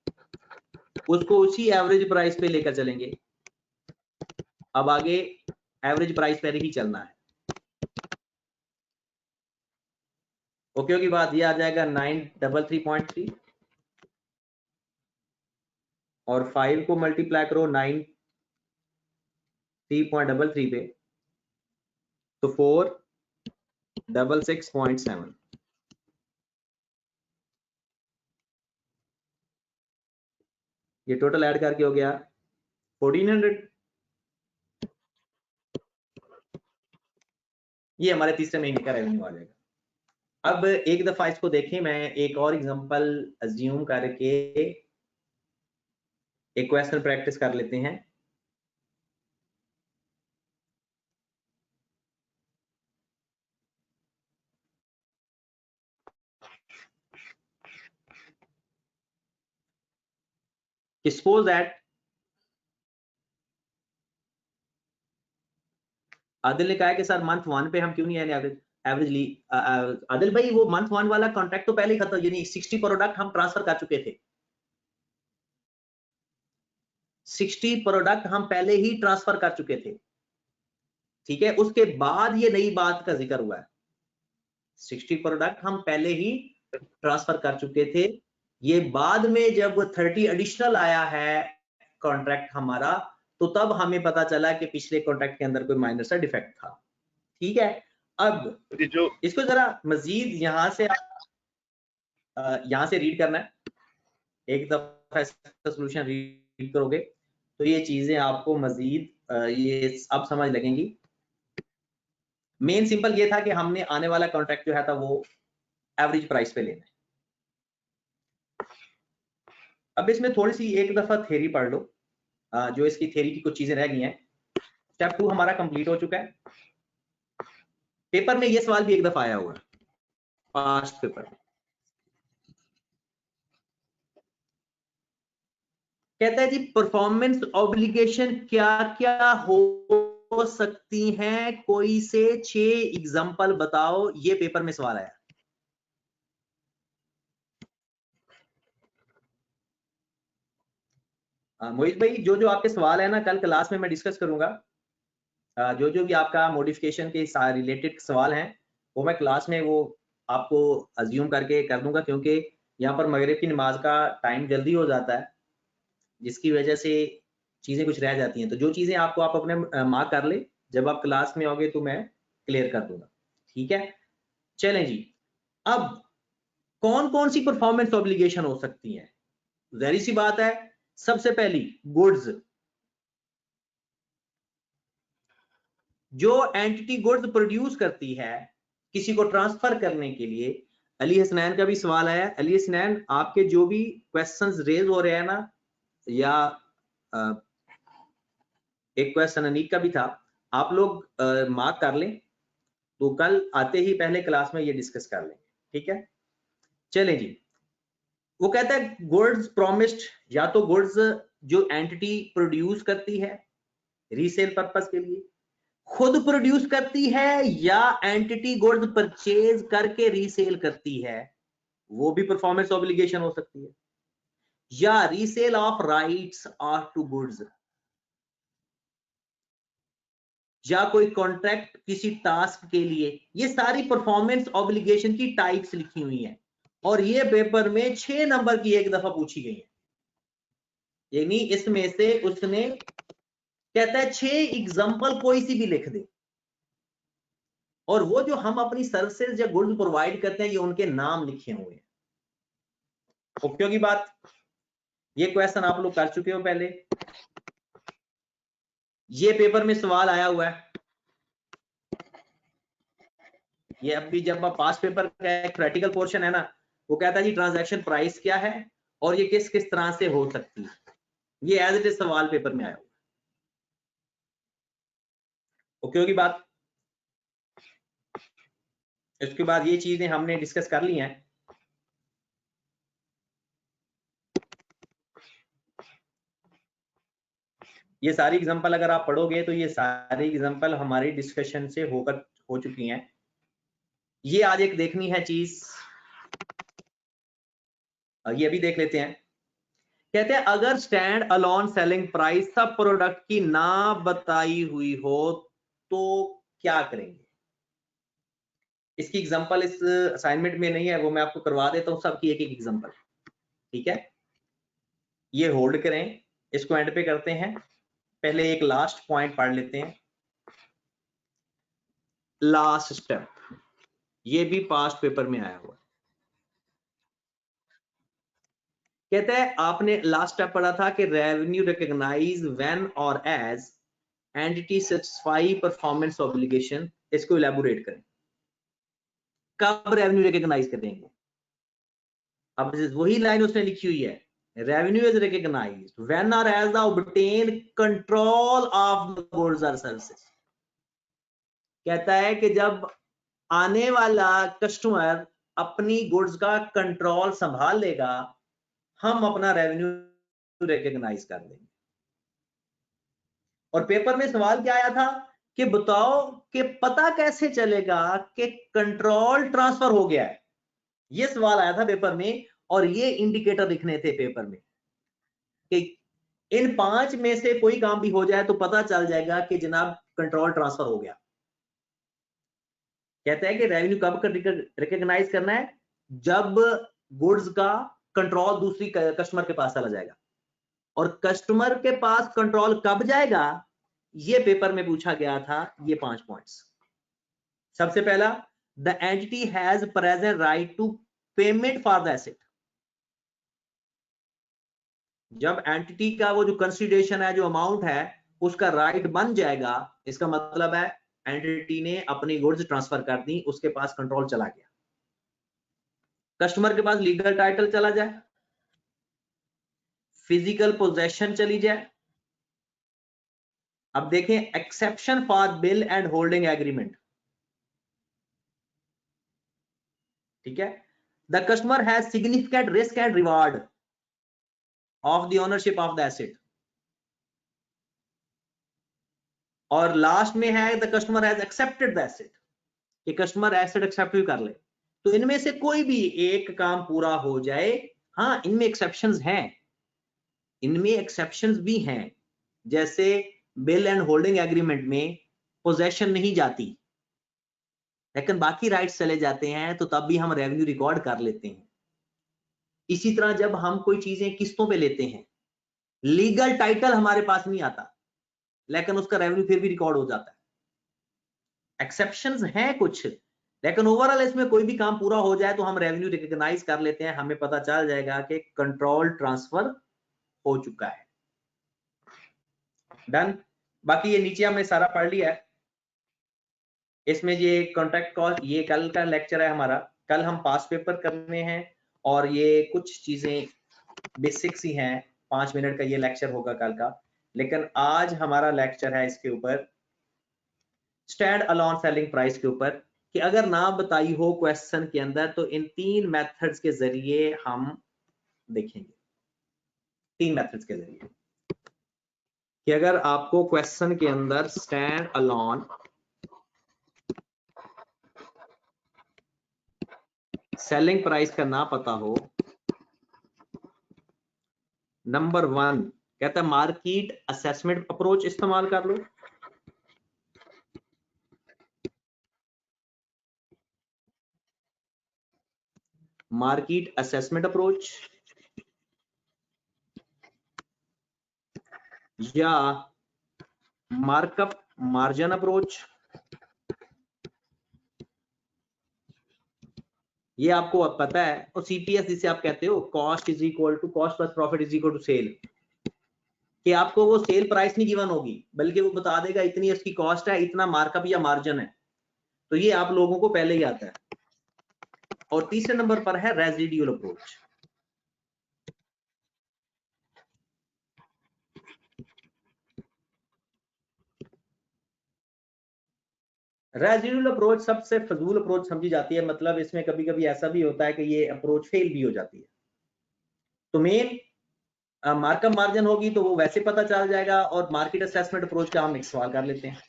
उसको उसी एवरेज प्राइस पे लेकर चलेंगे। अब आगे एवरेज प्राइस पर ही चलना है। ओके की बात, ये आ जाएगा 933.3 और 5 को मल्टीप्लाई करो 93.33 पे, तो 466.7। ये टोटल ऐड करके हो गया 1400। ये हमारे तीसरे महीने का रेवेन्यू आ जाएगा। अब एक दफा इसको देखें, मैं एक और एग्जांपल अज्यूम करके एक क्वेश्चन प्रैक्टिस कर लेते हैं। सपोज दैट आदिल ने कहा है कि सर मंथ 1 पे हम क्यों नहीं आए एवरेजली। आदिल भाई वो मंथ 1 वाला कॉन्ट्रैक्ट तो पहले ही खत्म, यानी 60 प्रोडक्ट हम ट्रांसफर कर चुके थे। 60 प्रोडक्ट हम पहले ही ट्रांसफर कर चुके थे, ठीक है। उसके बाद ये नई बात का जिक्र हुआ है। 60 प्रोडक्ट हम पहले ही ट्रांसफर कर चुके थे, ये बाद में जब 30 एडिशनल आया है कॉन्ट्रैक्ट हमारा, तो तब हमें पता चला कि पिछले कॉन्ट्रैक्ट के अंदर कोई माइनर सा डिफेक्ट था, ठीक है। अब जो इसको जरा मजीद यहां से रीड करना है, एक दफा इसका सॉल्यूशन रीड करोगे तो ये चीजें आपको मजीद ये अब समझ लगेंगी। मेन सिंपल ये था कि हमने आने वाला कॉन्ट्रैक्ट जो है था वो एवरेज प्राइस पे लेना है। अब इसमें थोड़ी सी एक दफा थ्योरी पढ़ लो, जो इसकी थ्योरी की कुछ चीजें रह गई हैं। स्टेप 2 हमारा कंप्लीट हो चुका है। पेपर में ये सवाल भी एक दफा आया हुआ है, पास्ट पेपर में। कहता है जी परफॉर्मेंस ऑब्लिगेशन क्या क्या हो सकती हैं, कोई से 6 एग्जांपल बताओ। ये पेपर में सवाल आया। मोहित भाई जो जो आपके सवाल है ना, कल क्लास में मैं डिस्कस करूंगा। जो जो भी आपका मॉडिफिकेशन के रिलेटेड सवाल हैं वो मैं क्लास में वो आपको अज्यूम करके कर दूंगा, क्योंकि यहाँ पर मगरिब की नमाज का टाइम जल्दी हो जाता है, जिसकी वजह से चीजें कुछ रह जाती हैं। तो जो चीजें आपको आप अपने मार्क कर ले, जब आप क्लास में आओगे तो मैं क्लियर कर दूंगा, ठीक है। चलें जी, अब कौन कौन सी परफॉर्मेंस ऑब्लिगेशन हो सकती है? जहरी सी बात है, सबसे पहली गुड्स। जो एंटिटी गुड्स प्रोड्यूस करती है किसी को ट्रांसफर करने के लिए। अली हसनैन का भी सवाल आया। अली हसनैन आपके जो भी क्वेश्चंस रेज हो रहे हैं ना, या एक क्वेश्चन अनीक का भी था, आप लोग मार्क कर लें, तो कल आते ही पहले क्लास में ये डिस्कस कर लेंगे, ठीक है। चलें जी, वो कहता है गुड्स प्रॉमिस्ड, या तो गुड्स जो एंटिटी प्रोड्यूस करती है रीसेल पर्पस के लिए, खुद प्रोड्यूस करती है, या एंटिटी गुड्स परचेज करके रीसेल करती है, वो भी परफॉर्मेंस ऑब्लिगेशन हो सकती है। या resale of rights are to goods, या कोई कॉन्ट्रैक्ट किसी टास्क के लिए। ये सारी परफॉर्मेंस ऑब्लिगेशन की टाइप्स लिखी हुई हैं, और ये पेपर में 6 नंबर की एक दफा पूछी गई है। यानी इसमें से उसने कहता है 6 एग्जांपल कोई सी भी लिख दे, और वो जो हम अपनी सर्विसेज या गुड्स प्रोवाइड करते हैं ये उनके नाम लिखे हुए हैं। ओके की बात, ये क्वेश्चन आप लोग कर चुके हो पहले, ये पेपर में सवाल आया हुआ है। ये अभी जब पास पेपर का एक प्रैक्टिकल पोर्शन है ना, वो कहता है जी ट्रांजैक्शन प्राइस क्या है और ये किस किस तरह से हो सकती है। ये एज इट इज सवाल पेपर में आया हुआ। ओके होगी बात। इसके बाद ये चीजें हमने डिस्कस कर ली हैं। ये सारी एग्जांपल अगर आप पढ़ोगे तो ये सारी एग्जांपल हमारी डिस्कशन से हो चुकी हैं। ये आज एक देखनी है चीज, ये अभी देख लेते हैं। कहते हैं अगर स्टैंड अलोन सेलिंग प्राइस सब प्रोडक्ट की ना बताई हुई हो तो क्या करेंगे। इसकी एग्जांपल इस असाइनमेंट में नहीं है, वो मैं आपको करवा देता हूं सबकी एक एक एग्जांपल, ठीक है। ये होल्ड करें, इसको एंड पे करते हैं। पहले एक लास्ट पॉइंट पढ़ लेते हैं। लास्ट स्टेप, ये भी पास्ट पेपर में आया हुआ है। कहता है आपने लास्ट स्टेप पढ़ा था कि रेवेन्यू रिकॉग्नाइज व्हेन और as entity satisfy performance obligation. इसको इलैबोरेट करें। कब रेवेन्यू रिकॉग्नाइज करेंगे। अब वही लाइन उसने लिखी हुई है, रेवेन्यू इज रिकॉग्नाइज्ड व्हेन और as the obtain control of the goods और सर्विसेज। कहता है कि जब आने वाला कस्टमर अपनी गुड्स का कंट्रोल संभाल लेगा, हम अपना रेवेन्यू रिकॉग्नाइज कर लेंगे। और पेपर में सवाल क्या आया था कि बताओ कि पता कैसे चलेगा कि कंट्रोल ट्रांसफर हो गया है। ये सवाल आया था पेपर में, और ये इंडिकेटर लिखने थे पेपर में कि इन 5 में से कोई काम भी हो जाए तो पता चल जाएगा कि जनाब कंट्रोल ट्रांसफर हो गया। कहता है कि रेवेन्यू कब रिकॉग्नाइज करना है, जब गुड्स का कंट्रोल दूसरी कस्टमर के पास चला जाएगा। और कस्टमर के पास कंट्रोल कब जाएगा, ये पेपर में पूछा गया था। ये 5 पॉइंट्स। सबसे पहला, the entity has present right to payment for the asset. जब एंटिटी का वो जो कंसिडरेशन है, जो अमाउंट है, उसका राइट बन जाएगा, इसका मतलब है एंटिटी ने अपनी गुड्स ट्रांसफर कर दी, उसके पास कंट्रोल चला गया। कस्टमर के पास लीगल टाइटल चला जाए, फिजिकल पोजेशन चली जाए। अब देखें, exception for bill and holding agreement, ठीक है। The customer has significant risk and reward of the ownership of the asset. और लास्ट में है the customer has accepted the asset, कि कस्टमर एसेट एक्सेप्ट भी कर ले। तो इनमें से कोई भी एक काम पूरा हो जाए, हाँ इनमें एक्सेप्शंस हैं, इनमें एक्सेप्शंस भी हैं। जैसे बिल एंड होल्डिंग एग्रीमेंट में पोजेशन नहीं जाती, लेकिन बाकी राइट्स चले जाते हैं, तो तब भी हम रेवेन्यू रिकॉर्ड कर लेते हैं। इसी तरह जब हम कोई चीजें किस्तों पे लेते हैं, लीगल टाइटल हमारे पास नहीं आता, लेकिन उसका रेवेन्यू फिर भी रिकॉर्ड हो जाता है। एक्सेप्शंस हैं कुछ, लेकिन ओवरऑल इसमें कोई भी काम पूरा हो जाए तो हम रेवेन्यू रिकॉग्नाइज कर लेते हैं, हमें पता चल जाएगा कि कंट्रोल ट्रांसफर हो चुका है। डन। बाकी ये नीचे हमने सारा पढ़ लिया है। इसमें ये कॉन्ट्रैक्ट कॉस्ट, ये कल का लेक्चर है हमारा, कल हम पास पेपर करने हैं, और ये कुछ चीजें बेसिक्स ही हैं। 5 मिनट का ये लेक्चर होगा कल का, लेकिन आज हमारा लेक्चर है इसके ऊपर, स्टैंड अलोन सेलिंग प्राइस के ऊपर, कि अगर ना बताई हो क्वेश्चन के अंदर तो इन 3 मेथड्स के जरिए हम देखेंगे। 3 मेथड्स के जरिए कि अगर आपको क्वेश्चन के अंदर स्टैंड अलोन सेलिंग प्राइस का ना पता हो, नंबर 1 कहता है मार्केट असेसमेंट अप्रोच इस्तेमाल कर लो। मार्केट असेसमेंट अप्रोच या मार्कअप मार्जिन अप्रोच, ये आपको अब पता है। और सीपीएस जिसे आप कहते हो, cost is equal to cost plus profit is equal to sale, कि आपको वो सेल प्राइस नहीं गिवन होगी, बल्कि वो बता देगा इतनी इसकी कॉस्ट है, इतना मार्कअप या मार्जिन है। तो ये आप लोगों को पहले ही आता है। और तीसरे नंबर पर है रेजिडुअल अप्रोच। रेजिडुअल अप्रोच सबसे फजूल अप्रोच समझी जाती है, मतलब इसमें कभी कभी ऐसा भी होता है कि ये अप्रोच फेल भी हो जाती है। तो मेन मार्कअप मार्जिन होगी तो वो वैसे पता चल जाएगा, और मार्केट असेसमेंट अप्रोच का हम एक सवाल कर लेते हैं,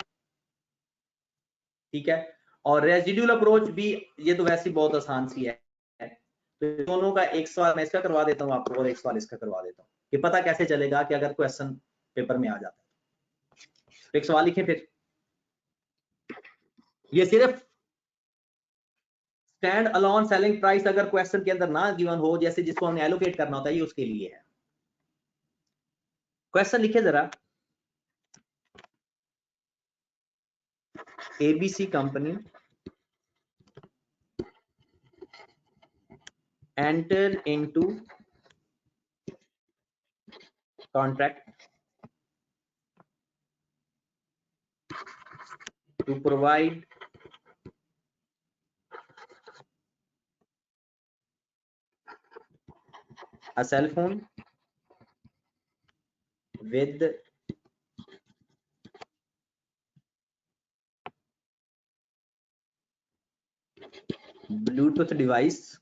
ठीक है। और रेजिडुअल अप्रोच भी ये तो वैसे बहुत आसान सी है, तो दोनों का एक सवाल मैं इसका करवा देता हूँ आपको, और एक सवाल इसका करवा देता हूँ, कि पता कैसे चलेगा कि अगर क्वेश्चन पेपर में आ जाता है। तो एक सवाल लिखें फिर, ये सिर्फ स्टैंड अलोन सेलिंग प्राइस अगर क्वेश्चन के अंदर ना गिवन हो, जैसे जिसको हमने एलोकेट करना होता है, ये उसके लिए है। क्वेश्चन लिखे जरा, ABC company enter into contract to provide a cell phone with Bluetooth device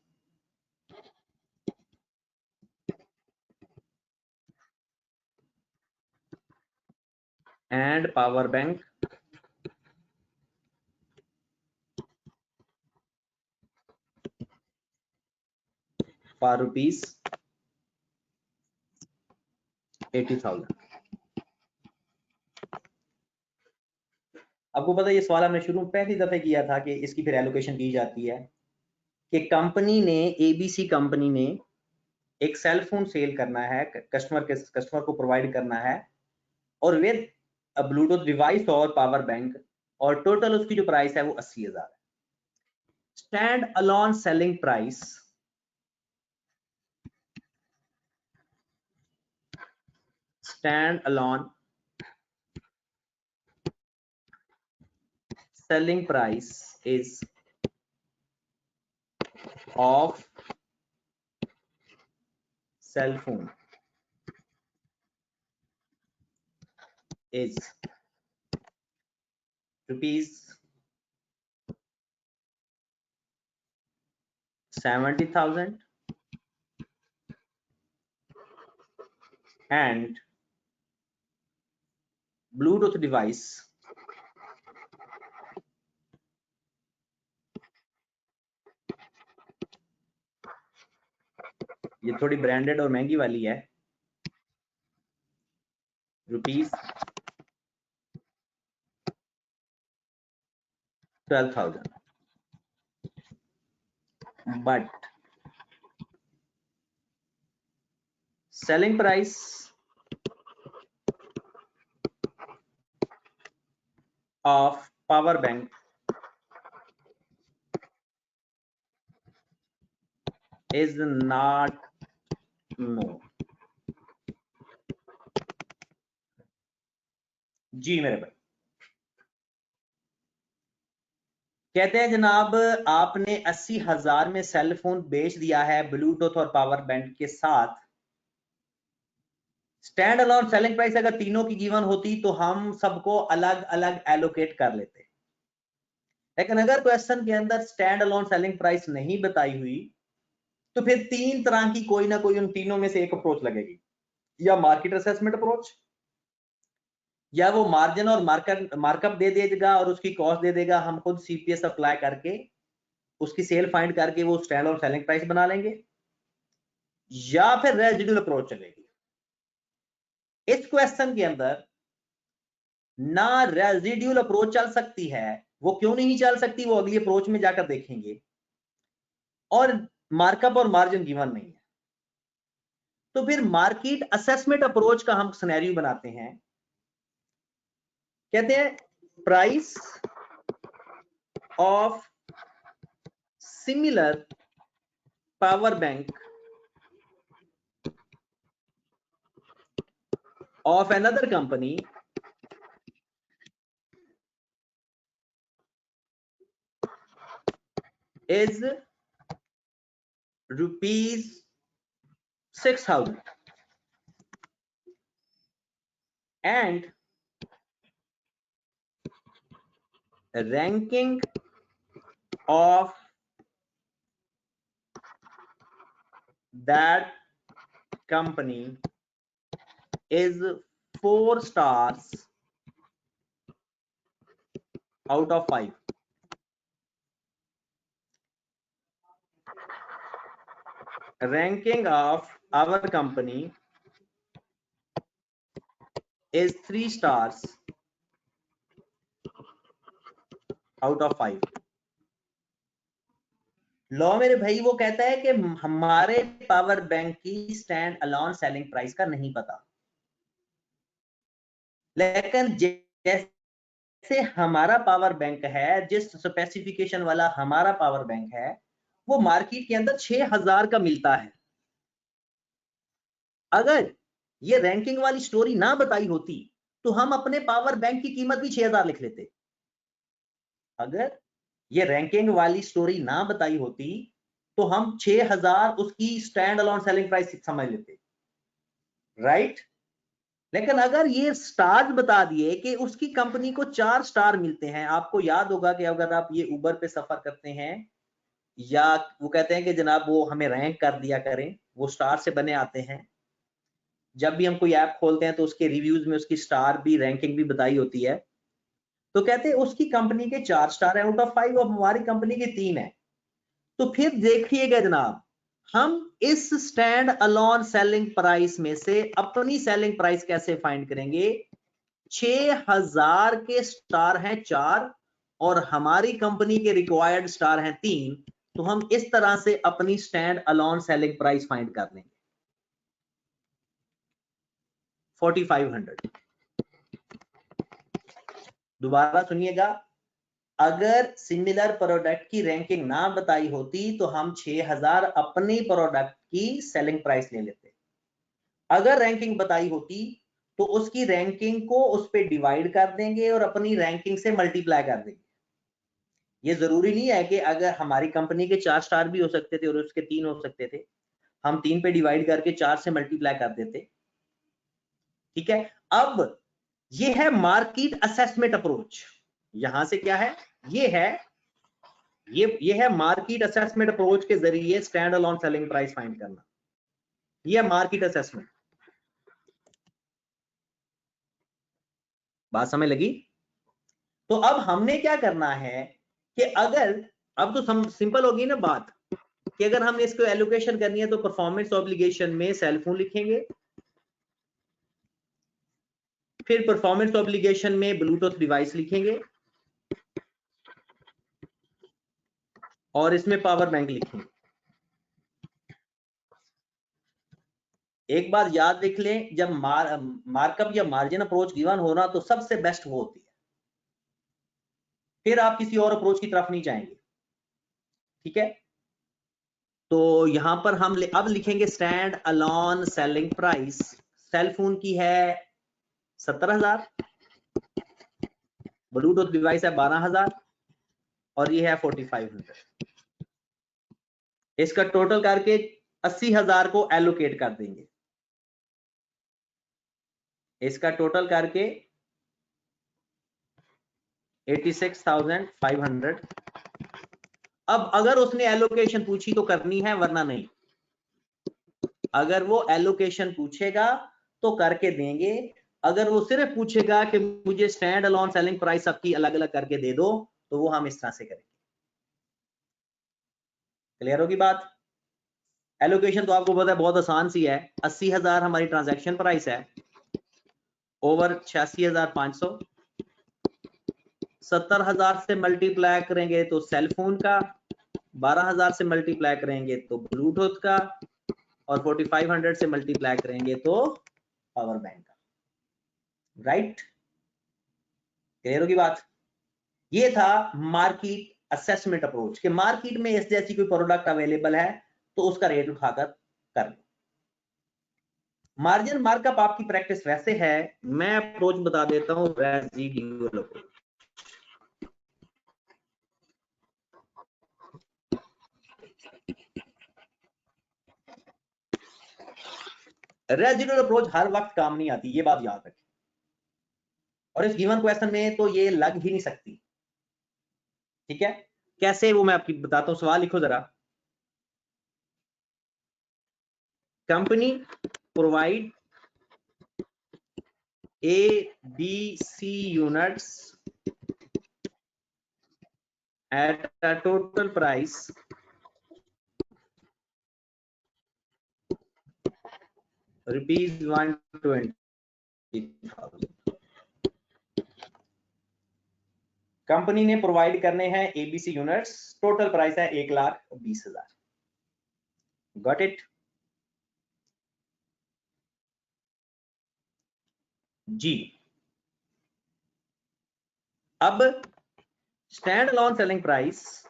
and power bank for rupees 80,000। आपको पता है ये सवाल हमने शुरू में पहली दफे किया था कि इसकी फिर एलोकेशन की जाती है कि कंपनी ने एबीसी कंपनी ने एक सेल फोन सेल करना है, कस्टमर को प्रोवाइड करना है और विद ब्लूटूथ डिवाइस और पावर बैंक, और टोटल उसकी जो प्राइस है वो 80,000 है। Stand alone selling price selling price is of cell phone is rupees 70,000 and Bluetooth device ये थोड़ी ब्रांडेड और महंगी वाली है, rupees 12,000, but selling price of power bank is not known। जी मेरे भाई कहते हैं जनाब आपने 80,000 में सेल फोन बेच दिया है ब्लूटूथ और पावर बैंक के साथ। स्टैंड अलोन सेलिंग प्राइस अगर तीनों की गिवन होती तो हम सबको अलग अलग एलोकेट कर लेते, लेकिन अगर क्वेश्चन के अंदर स्टैंड अलोन सेलिंग प्राइस नहीं बताई हुई तो फिर तीन तरह की कोई ना कोई उन तीनों में से एक अप्रोच लगेगी, या मार्केट असेसमेंट अप्रोच, या वो मार्जिन और मार्कअप दे देगा और उसकी कॉस्ट दे देगा, हम खुद सीपीएस अप्लाई करके उसकी सेल फाइंड करके वो स्टैंड अलोन सेलिंग प्राइस बना लेंगे, या फिर रेजिडुअल अप्रोच चलेगी। इस क्वेश्चन के अंदर ना रेजिडुअल अप्रोच चल सकती है, वो क्यों नहीं चल सकती वो अगली अप्रोच में जाकर देखेंगे, और मार्कअप और मार्जिन गिवन नहीं है। तो फिर मार्केट असेसमेंट अप्रोच का हम सिनेरियो बनाते हैं, कहते हैं price of similar power bank of another company is rupees 6,000 and ranking of that company is 4 stars out of 5। ranking of our company is 3 stars out of 5। लो मेरे भाई वो कहता है कि हमारे पावर बैंक की स्टैंड अलोन सेलिंग प्राइस का नहीं पता, लेकिन जैसे हमारा पावर बैंक है, जिस स्पेसिफिकेशन वाला हमारा पावर बैंक है वो मार्केट के अंदर 6,000 का मिलता है। अगर ये रैंकिंग वाली स्टोरी ना बताई होती तो हम अपने पावर बैंक की कीमत भी 6,000 लिख लेते। अगर ये रैंकिंग वाली स्टोरी ना बताई होती तो हम 6000 उसकी स्टैंड अलोन सेलिंग प्राइस समझ लेते, राइट। लेकिन अगर ये स्टार्स बता दिए कि उसकी कंपनी को 4 स्टार मिलते हैं, आपको याद होगा कि अगर आप ये उबर पे सफर करते हैं या वो कहते हैं कि जनाब वो हमें रैंक कर दिया करें, वो स्टार से बने आते हैं। जब भी हम कोई ऐप खोलते हैं तो उसके रिव्यूज में उसकी स्टार भी रैंकिंग भी बताई होती है। तो कहते हैं उसकी कंपनी के 4 स्टार है आउट ऑफ 5 और हमारी कंपनी के 3 है। तो फिर देखिएगा जनाब, हम इस स्टैंड अलोन सेलिंग प्राइस में से अपनी सेलिंग प्राइस कैसे फाइंड करेंगे। 6000 के स्टार हैं 4 और हमारी कंपनी के रिक्वायर्ड स्टार हैं 3, तो हम इस तरह से अपनी stand alone selling price find कर लेंगे 4500। दोबारा सुनिएगा, अगर सिमिलर प्रोडक्ट की रैंकिंग ना बताई होती तो हम 6000 अपनी प्रोडक्ट की सेलिंग प्राइस ले लेते। अगर रैंकिंग बताई होती तो उसकी रैंकिंग को उस पे डिवाइड कर देंगे और अपनी रैंकिंग से मल्टीप्लाई कर देंगे। ये जरूरी नहीं है कि अगर हमारी कंपनी के 4 स्टार भी हो सकते थे और उसके 3 हो सकते थे, हम 3 पे डिवाइड करके 4 से मल्टीप्लाई कर देते, ठीक है। अब ये है मार्केट असेसमेंट अप्रोच। यहां से क्या है, ये है मार्केट असेसमेंट अप्रोच के जरिए stand alone selling price find करना। ये मार्केट असेसमेंट, बात समझ लगी। तो अब हमने क्या करना है कि अगर अब तो सिंपल होगी ना बात कि अगर हमने इसको एलोकेशन करनी है तो परफॉर्मेंस ऑब्लिगेशन में सेल फोन लिखेंगे, फिर परफॉर्मेंस ऑब्लिगेशन में ब्लूटूथ डिवाइस लिखेंगे और इसमें पावर बैंक लिखेंगे। एक बात याद रख लें, जब मार्कअप या मार्जिन अप्रोच गिवन हो रहा तो सबसे बेस्ट वो होती है, फिर आप किसी और अप्रोच की तरफ नहीं जाएंगे, ठीक है। तो यहां पर हम अब लिखेंगे stand alone selling price. Sale phone की है 17000, ब्लूटूथ डिवाइस है 12000 और ये है 4500। इसका टोटल करके 80000 को एलोकेट कर देंगे। इसका टोटल करके 86,500। अब अगर उसने एलोकेशन पूछी तो करनी है वरना नहीं। अगर वो एलोकेशन पूछेगा तो करके देंगे, अगर वो सिर्फ पूछेगा कि मुझे स्टैंड अलोन सेलिंग प्राइस सबकी अलग अलग करके दे दो तो वो हम इस तरह से करेंगे। क्लियर होगी बात। एलोकेशन तो आपको पता है बहुत आसान सी है, 80,000 हमारी ट्रांजैक्शन प्राइस है ओवर 86,500, 70,000 से मल्टीप्लाई करेंगे तो सेल फोन का, 12,000 से मल्टीप्लाई करेंगे तो ब्लूटूथ का और 4500 से मल्टीप्लाई करेंगे तो पावर बैंक का, राइट। क्लियर होगी बात। ये था मार्केट असेसमेंट अप्रोच कि मार्केट में इस जैसी कोई प्रोडक्ट अवेलेबल है तो उसका रेट उठाकर कर लो। मार्जिन मार्कअप आपकी प्रैक्टिस वैसे है, मैं अप्रोच बता देता हूं रेजिड्यूअल अप्रोच। रेजिड्यूअल अप्रोच हर वक्त काम नहीं आती, ये बात याद रखें, और इस गिवन क्वेश्चन में तो ये लग ही नहीं सकती, ठीक है। कैसे वो मैं आपकी बताता हूं, सवाल लिखो जरा। Company provide ABC units at a total price ₹120,000। Company ने प्रोवाइड करने हैं ABC यूनिट्स, टोटल प्राइस है 1,20,000। गॉट इट जी। अब stand alone selling price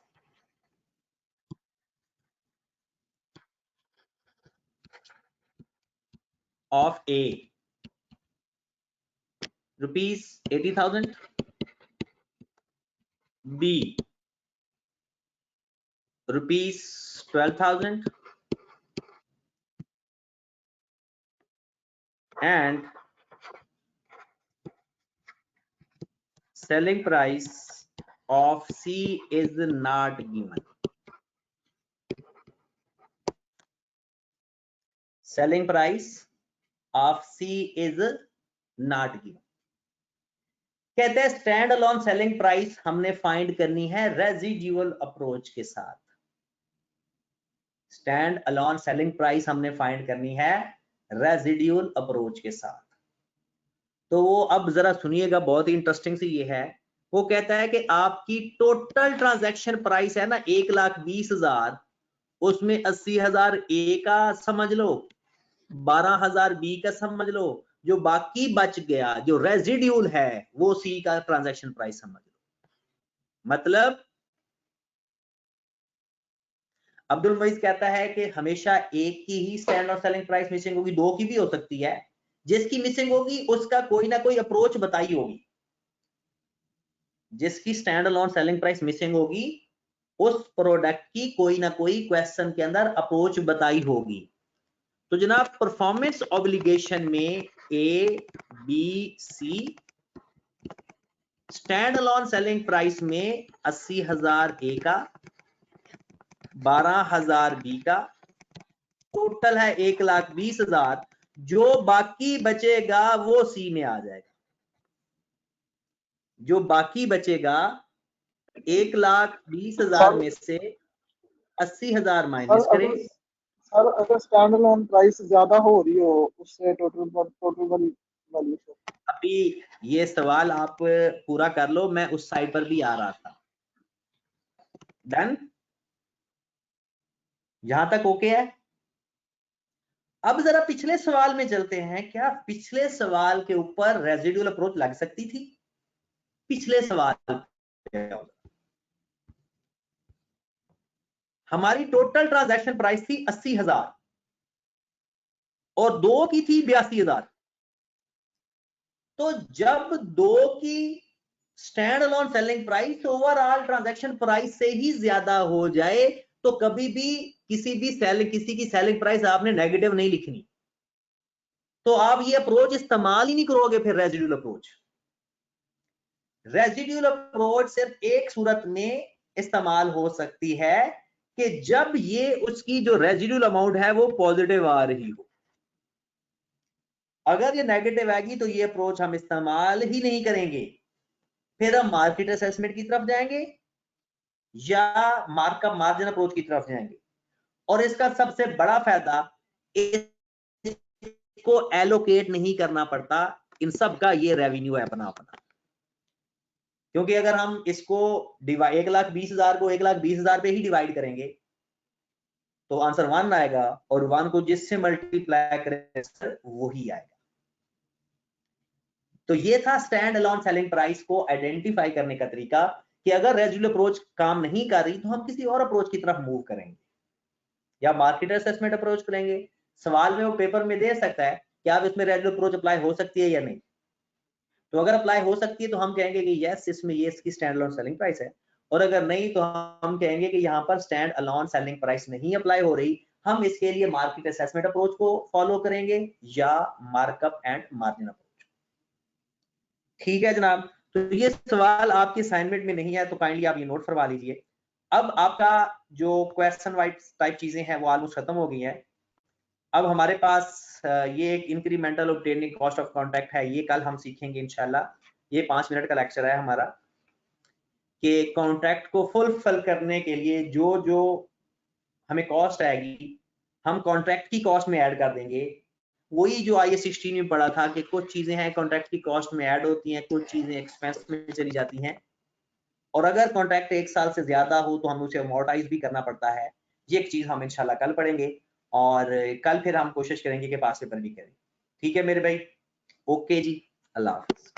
of A ₹80,000, B rupees 12,000 and selling price of C is not given. Selling price of C is not given. कहते हैं stand alone selling price हमने find करनी है residual approach के साथ। Stand alone selling price हमने find करनी है रेजिड्यूअल अप्रोच के साथ। तो वो अब जरा सुनिएगा, बहुत ही इंटरेस्टिंग सी ये है। वो कहता है कि आपकी टोटल ट्रांजैक्शन प्राइस है ना 1,20,000, उसमें 80,000 ए का समझ लो, 12,000 बी का समझ लो, जो बाकी बच गया जो रेजिड्यूल है वो सी का ट्रांजैक्शन प्राइस समझ लो। मतलब अब्दुल मईज कहता है कि हमेशा एक की ही स्टैंड और सेलिंग प्राइस मिसिंग होगी, दो की भी हो सकती है। जिसकी मिसिंग होगी उसका कोई ना कोई अप्रोच बताई होगी। जिसकी stand alone selling price missing होगी उस प्रोडक्ट की कोई ना कोई क्वेश्चन के अंदर अप्रोच बताई होगी। तो जनाब परफॉर्मेंस ऑब्लिगेशन में A B C, stand alone selling price में 80,000 ए का, 12,000 बी का, टोटल है 1,20,000। जो बाकी बचेगा वो सी में आ जाएगा। जो बाकी बचेगा 1,20,000 में से 80,000 माइनस करें। सर अगर स्टैंड अलोन प्राइस ज्यादा हो रही हो उससे टोटल वैल्यू से, अभी ये सवाल आप पूरा कर लो, मैं उस साइड पर भी आ रहा था। डन, यहां तक ओके है। अब जरा पिछले सवाल में चलते हैं। क्या पिछले सवाल के ऊपर रेजिडुअल अप्रोच लग सकती थी? पिछले सवाल हमारी टोटल ट्रांजैक्शन प्राइस थी 80,000 और दो की थी 82,000। तो जब दो की stand alone selling price overall transaction price से ही ज्यादा हो जाए तो कभी भी किसी की सेलिंग प्राइस आपने नेगेटिव नहीं लिखनी। तो आप ये अप्रोच इस्तेमाल ही नहीं करोगे फिर रेजिड्यूल अप्रोच। रेजिड्यूल अप्रोच सिर्फ एक सूरत में इस्तेमाल हो सकती है कि जब ये उसकी जो रेजिड्यूल अमाउंट है वो पॉजिटिव आ रही हो। अगर ये नेगेटिव आएगी तो ये अप्रोच हम इस्तेमाल ही नहीं करेंगे। फिर हम मार्केट असेसमेंट की तरफ जाएंगे या मार्कअप मार्जिन अप्रोच की तरफ जाएंगे। और इसका सबसे बड़ा फायदा इसको एलोकेट नहीं करना पड़ता। इन सब का ये रेवेन्यू है अपना अपना। क्योंकि अगर हम इसको 1,20,000 को 1,20,000 पे ही डिवाइड करेंगे तो आंसर 1 आएगा और 1 को जिससे मल्टीप्लाई करें वही आएगा। तो ये था स्टैंड अलोन सेलिंग प्राइस को आइडेंटिफाई करने का तरीका कि अगर रेजिडुअल अप्रोच काम नहीं कर रही तो हम किसी और अप्रोच की तरफ मूव करेंगे या मार्केट असेसमेंट अप्रोच करेंगे। सवाल में वो पेपर में दे सकता है कि आप इसमें रेजिडुअल अप्रोच अप्लाई हो सकती है या नहीं। तो अगर अप्लाई हो सकती है तो हम कहेंगे कि यस इसमें ये इसकी स्टैंड अलोन सेलिंग प्राइस है, और अगर नहीं तो हम कहेंगे कि यहाँ पर स्टैंड अलोन सेलिंग प्राइस नहीं अप्लाई हो रही, हम इसके लिए मार्केट असेसमेंट अप्रोच को फॉलो करेंगे या मार्कअप एंड मार्जिन अप्रोच। ठीक है जनाब, तो ये सवाल आपके असाइनमेंट में नहीं है तो काइंडली आप ये नोट करवा लीजिए। अब आपका जो क्वेश्चन वाइज टाइप चीजें हैं वो ऑलमोस्ट खत्म हो गई हैं। अब हमारे पास ये एक incremental obtaining cost of contract है, ये कल हम सीखेंगे इंशाल्लाह। ये 5 मिनट का लेक्चर है हमारा कि कॉन्ट्रैक्ट को फुलफिल करने के लिए जो जो हमें कॉस्ट आएगी हम कॉन्ट्रैक्ट की कॉस्ट में ऐड कर देंगे। वही जो IAS 16 में पढ़ा था कि कुछ चीजें हैं कॉन्ट्रैक्ट की कॉस्ट में ऐड होती हैं, कुछ चीजें एक्सपेंस में चली जाती हैं, और अगर कॉन्ट्रैक्ट 1 साल से ज्यादा हो तो हमें उसे अमोर्टाइज भी करना पड़ता है। ये एक चीज हम इंशाल्लाह कल पढ़ेंगे और कल फिर हम कोशिश करेंगे कि पास पेपर भी करें। ठीक है मेरे भाई, ओके जी, अल्लाह हाफिज।